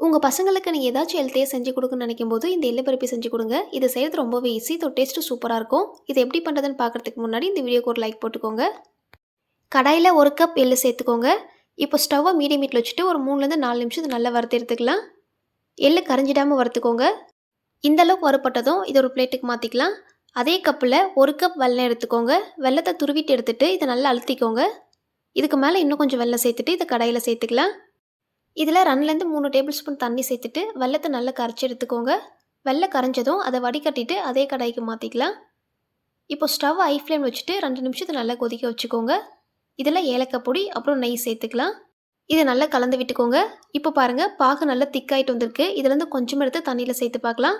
உங்கள் பசங்களுக்கு நீங்கள் ஏதாச்சும் ஹெல்த்தியாக செஞ்சு கொடுக்குன்னு நினைக்கும்போது இந்த எள்ளு பருப்பி செஞ்சு கொடுங்க. இது செய்கிறது ரொம்பவே ஈஸி. இதோட டேஸ்ட்டு சூப்பராக இருக்கும். இது எப்படி பண்ணுறதுன்னு பார்க்குறதுக்கு முன்னாடி இந்த வீடியோக்கு ஒரு லைக் போட்டுக்கோங்க. கடாயில் 1 கப் எள்ளு சேர்த்துக்கோங்க. இப்போ ஸ்டவ்வை மீடியம் ஹீட்டில் வச்சுட்டு ஒரு 3லேருந்து 4 நிமிஷம் இது நல்லா வறுத்து எடுத்துக்கலாம். எள்ளு கரைஞ்சிடாமல் வறுத்துக்கோங்க. இந்த அளவுக்கு வறுப்பட்டதும் இதை ஒரு பிளேட்டுக்கு மாற்றிக்கலாம். அதே கப்பில் 1 கப் வெல்லம் எடுத்துக்கோங்க. வெல்லத்தை துருவிட்டு எடுத்துகிட்டு இதை நல்லா அழுத்திக்கோங்க. இதுக்கு மேலே இன்னும் கொஞ்சம் வெல்லம் சேர்த்துட்டு இதை கடாயில் சேர்த்துக்கலாம். இதில் 2லேருந்து 3 டேபிள் ஸ்பூன் தண்ணி சேர்த்துட்டு வெல்லத்தை நல்லா கரைச்சி எடுத்துக்கோங்க. வெல்லம் கரைஞ்சதும் அதை வடிகட்டிட்டு அதே கடாய்க்கு மாற்றிக்கலாம். இப்போ ஸ்டவ் ஹை ஃப்ளேம் வச்சுட்டு 2 நிமிஷத்தை நல்லா கொதிக்க வச்சுக்கோங்க. இதில் ஏலக்காய் பொடி அப்புறம் நெய் சேர்த்துக்கலாம். இதை நல்லா கலந்து விட்டுக்கோங்க. இப்போ பாருங்கள், பாகு நல்லா திக்காயிட்டு வந்திருக்கு. இதுலேருந்து கொஞ்சம் எடுத்து தண்ணியில் சேர்த்து பார்க்கலாம்.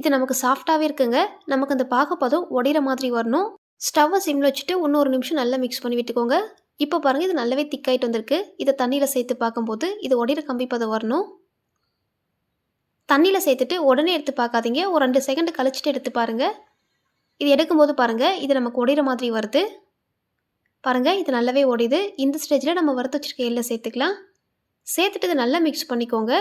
இது நமக்கு சாஃப்டாகவே இருக்குங்க. நமக்கு அந்த பாகுப்பதம் உடையிற மாதிரி வரணும். ஸ்டவ்வை சிம்மில் வச்சுட்டு இன்னும் 1 நிமிஷம் நல்லா மிக்ஸ் பண்ணி விட்டுக்கோங்க. இப்போ பாருங்கள், இது நல்லாவே திக்காயிட்டு வந்திருக்கு. இதை தண்ணியில் சேர்த்து பார்க்கும்போது இது உடையிற கம்பி பதம் வரணும். தண்ணியில் சேர்த்துட்டு உடனே எடுத்து பார்க்காதீங்க. ஒரு 2 செகண்ட் கழிச்சிட்டு எடுத்து பாருங்கள். இது எடுக்கும்போது பாருங்கள், இது நமக்கு உடையிற மாதிரி வருது. பாருங்கள், இது நல்லாவே உடையுது. இந்த ஸ்டேஜில் நம்ம வறுத்து வச்சுருக்க எள்ளை சேர்த்துக்கலாம். சேர்த்துட்டு இதை நல்லா மிக்ஸ் பண்ணிக்கோங்க.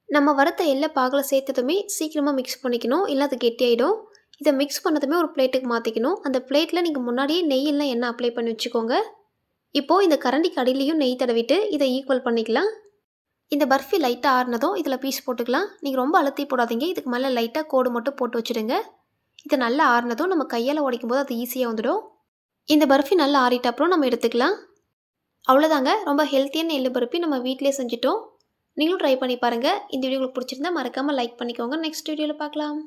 நம்ம வறுத்த எள்ளை பாகில் சேர்த்ததுமே சீக்கிரமாக மிக்ஸ் பண்ணிக்கணும், இல்லை அது கெட்டியாயிடும். இதை மிக்ஸ் பண்ணதுமே ஒரு பிளேட்டுக்கு மாற்றிக்கணும். அந்த பிளேட்டில் நீங்கள் முன்னாடியே நெய் இல்லை எண்ணெய் அப்ளை பண்ணி வச்சுக்கோங்க. இப்போது இந்த கரண்டிக்கு அடியிலையும் நெய் தடவிட்டு இதை ஈக்குவல் பண்ணிக்கலாம். இந்த பர்ஃபி லைட்டாக ஆறுனதும் இதில் பீஸ் போட்டுக்கலாம். நீங்கள் ரொம்ப அழுத்தி போடாதீங்க. இதுக்கு மேலே லைட்டாக கோடு மட்டும் போட்டு வச்சுடுங்க. இது நல்லா ஆறுனதும் நம்ம கையால் உடைக்கும் போது அது ஈஸியாக வந்துடும். இந்த பர்ஃபி நல்லா ஆறிட்ட அப்புறம் நம்ம எடுத்துக்கலாம். அவ்வளோதாங்க, ரொம்ப ஹெல்த்தியான எள்ளு பருப்பி நம்ம வீட்டிலே செஞ்சுட்டோம். நீங்களும் ட்ரை பண்ணி பாருங்கள். இந்த வீடியோ உங்களுக்கு பிடிச்சிருந்தா மறக்காமல் லைக் பண்ணிக்கோங்க. நெக்ஸ்ட் வீடியோவில் பார்க்கலாம்.